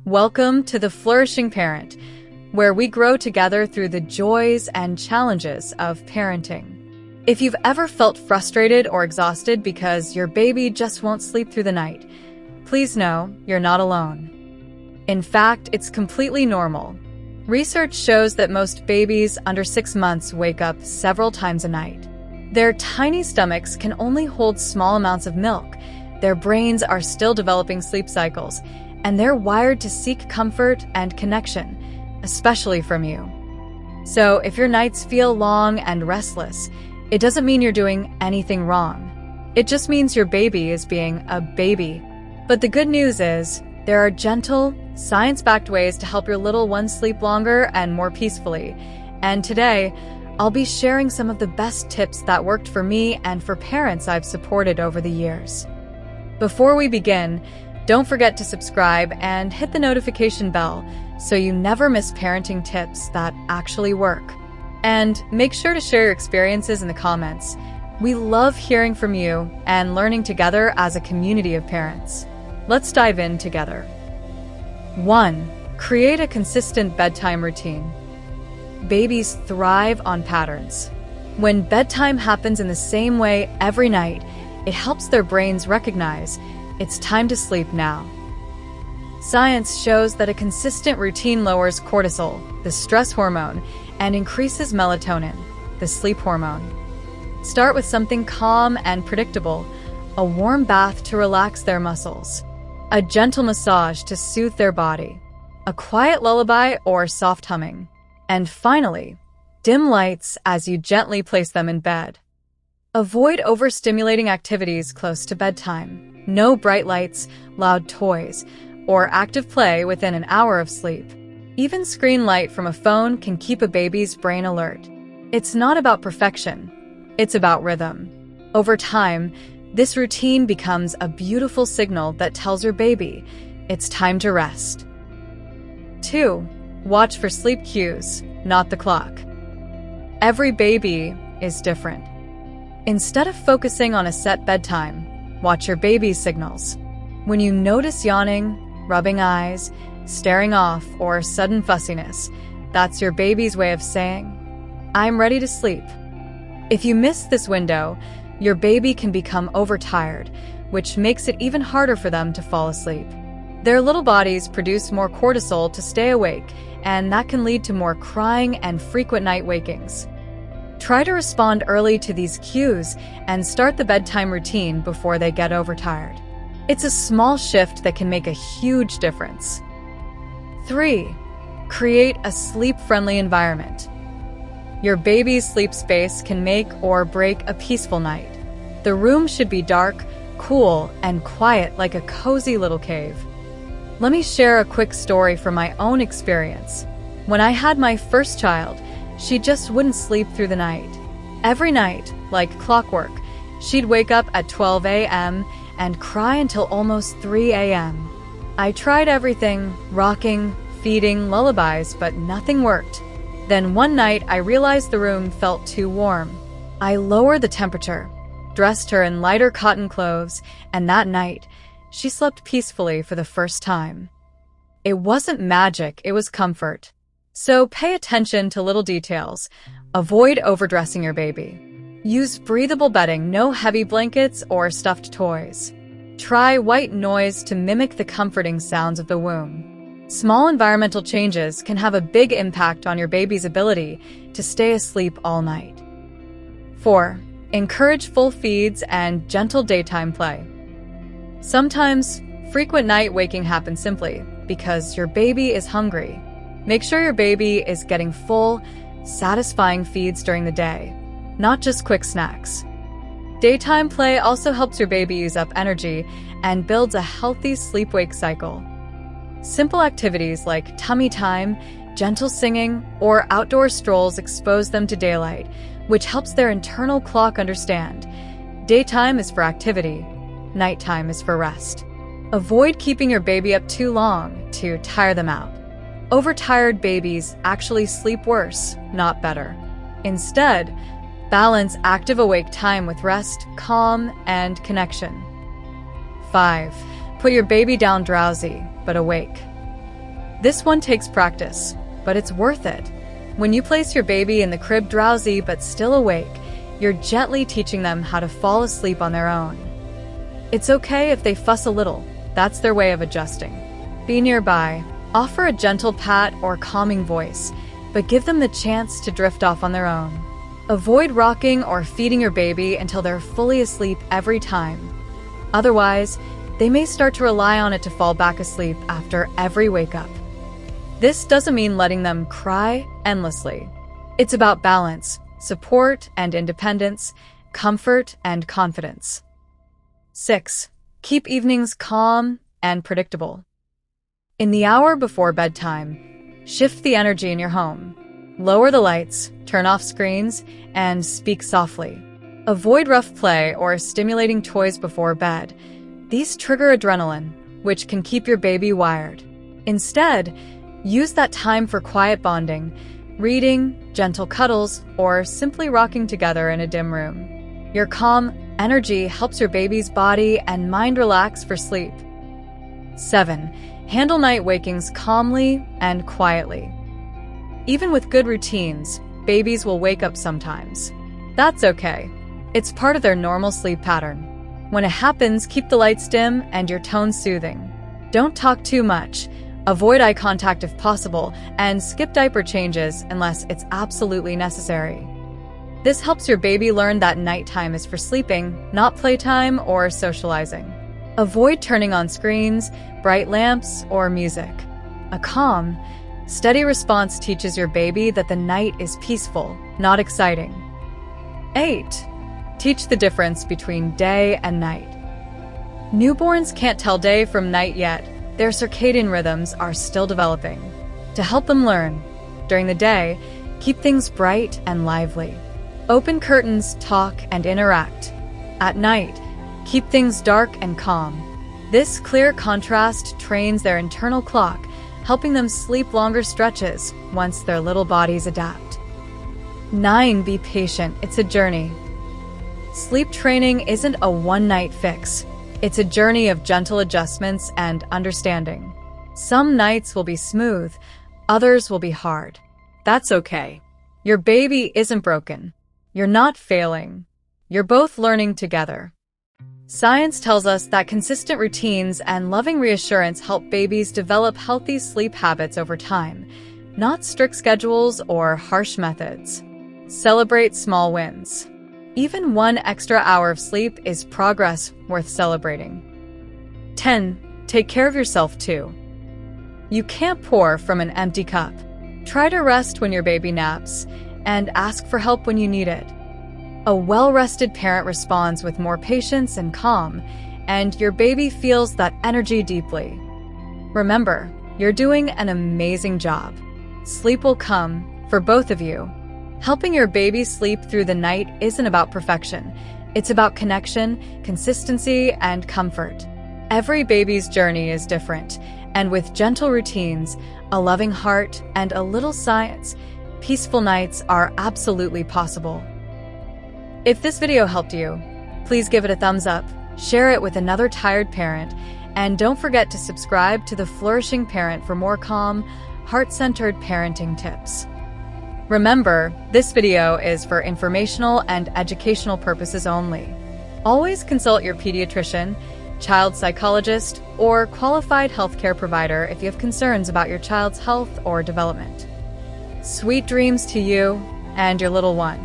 Welcome to the Flourishing Parent, where we grow together through the joys and challenges of parenting. If you've ever felt frustrated or exhausted because your baby just won't sleep through the night, please know you're not alone. In fact, it's completely normal. Research shows that most babies under 6 months wake up several times a night. Their tiny stomachs can only hold small amounts of milk. Their brains are still developing sleep cycles, and they're wired to seek comfort and connection, especially from you. So if your nights feel long and restless, it doesn't mean you're doing anything wrong. It just means your baby is being a baby. But the good news is, there are gentle, science-backed ways to help your little one sleep longer and more peacefully. And today, I'll be sharing some of the best tips that worked for me and for parents I've supported over the years. Before we begin, don't forget to subscribe and hit the notification bell so you never miss parenting tips that actually work. And make sure to share your experiences in the comments. We love hearing from you and learning together as a community of parents. Let's dive in together. 1. Create a consistent bedtime routine. Babies thrive on patterns. When bedtime happens in the same way every night, it helps their brains recognize it's time to sleep now. Science shows that a consistent routine lowers cortisol, the stress hormone, and increases melatonin, the sleep hormone. Start with something calm and predictable, a warm bath to relax their muscles, a gentle massage to soothe their body, a quiet lullaby or soft humming, and finally, dim lights as you gently place them in bed. Avoid overstimulating activities close to bedtime. No bright lights, loud toys, or active play within an hour of sleep. Even screen light from a phone can keep a baby's brain alert. It's not about perfection, it's about rhythm. Over time, this routine becomes a beautiful signal that tells your baby it's time to rest. 2. Watch for sleep cues, not the clock. Every baby is different. Instead of focusing on a set bedtime, watch your baby's signals. When you notice yawning, rubbing eyes, staring off, or sudden fussiness, that's your baby's way of saying, "I'm ready to sleep." If you miss this window, your baby can become overtired, which makes it even harder for them to fall asleep. Their little bodies produce more cortisol to stay awake, and that can lead to more crying and frequent night wakings. Try to respond early to these cues and start the bedtime routine before they get overtired. It's a small shift that can make a huge difference. 3. Create a sleep-friendly environment. Your baby's sleep space can make or break a peaceful night. The room should be dark, cool, and quiet like a cozy little cave. Let me share a quick story from my own experience. When I had my first child, she just wouldn't sleep through the night. Every night, like clockwork, she'd wake up at 12 a.m. and cry until almost 3 a.m. I tried everything, rocking, feeding, lullabies, but nothing worked. Then one night, I realized the room felt too warm. I lowered the temperature, dressed her in lighter cotton clothes, and that night, she slept peacefully for the first time. It wasn't magic, it was comfort. So pay attention to little details. Avoid overdressing your baby. Use breathable bedding, no heavy blankets or stuffed toys. Try white noise to mimic the comforting sounds of the womb. Small environmental changes can have a big impact on your baby's ability to stay asleep all night. 4. Encourage full feeds and gentle daytime play. Sometimes, frequent night waking happens simply because your baby is hungry. Make sure your baby is getting full, satisfying feeds during the day, not just quick snacks. Daytime play also helps your baby use up energy and builds a healthy sleep-wake cycle. Simple activities like tummy time, gentle singing, or outdoor strolls expose them to daylight, which helps their internal clock understand. Daytime is for activity, nighttime is for rest. Avoid keeping your baby up too long to tire them out. Overtired babies actually sleep worse, not better. Instead, balance active awake time with rest, calm, and connection. 5. Put your baby down drowsy, but awake. This one takes practice, but it's worth it. When you place your baby in the crib drowsy but still awake, you're gently teaching them how to fall asleep on their own. It's okay if they fuss a little. That's their way of adjusting. Be nearby, offer a gentle pat or calming voice, but give them the chance to drift off on their own. Avoid rocking or feeding your baby until they're fully asleep every time. Otherwise, they may start to rely on it to fall back asleep after every wake-up. This doesn't mean letting them cry endlessly. It's about balance, support and independence, comfort and confidence. 6. Keep evenings calm and predictable. In the hour before bedtime, shift the energy in your home. Lower the lights, turn off screens, and speak softly. Avoid rough play or stimulating toys before bed. These trigger adrenaline, which can keep your baby wired. Instead, use that time for quiet bonding, reading, gentle cuddles, or simply rocking together in a dim room. Your calm energy helps your baby's body and mind relax for sleep. 7. Handle night wakings calmly and quietly. Even with good routines, babies will wake up sometimes. That's okay. It's part of their normal sleep pattern. When it happens, keep the lights dim and your tone soothing. Don't talk too much. Avoid eye contact if possible, and skip diaper changes unless it's absolutely necessary. This helps your baby learn that nighttime is for sleeping, not playtime or socializing. Avoid turning on screens, bright lamps, or music. A calm, steady response teaches your baby that the night is peaceful, not exciting. 8. Teach the difference between day and night. Newborns can't tell day from night yet. Their circadian rhythms are still developing. To help them learn, during the day, keep things bright and lively. Open curtains, talk, and interact. At night, keep things dark and calm. This clear contrast trains their internal clock, helping them sleep longer stretches once their little bodies adapt. 9. Be patient. It's a journey. Sleep training isn't a one-night fix. It's a journey of gentle adjustments and understanding. Some nights will be smooth, others will be hard. That's okay. Your baby isn't broken. You're not failing. You're both learning together. Science tells us that consistent routines and loving reassurance help babies develop healthy sleep habits over time, not strict schedules or harsh methods. Celebrate small wins. Even 1 extra hour of sleep is progress worth celebrating. 10. Take care of yourself too. You can't pour from an empty cup. Try to rest when your baby naps, and ask for help when you need it. A well-rested parent responds with more patience and calm, and your baby feels that energy deeply. Remember, you're doing an amazing job. Sleep will come for both of you. Helping your baby sleep through the night isn't about perfection. It's about connection, consistency, and comfort. Every baby's journey is different, and with gentle routines, a loving heart, and a little science, peaceful nights are absolutely possible. If this video helped you, please give it a thumbs up, share it with another tired parent, and don't forget to subscribe to The Flourishing Parent for more calm, heart-centered parenting tips. Remember, this video is for informational and educational purposes only. Always consult your pediatrician, child psychologist, or qualified healthcare provider if you have concerns about your child's health or development. Sweet dreams to you and your little one.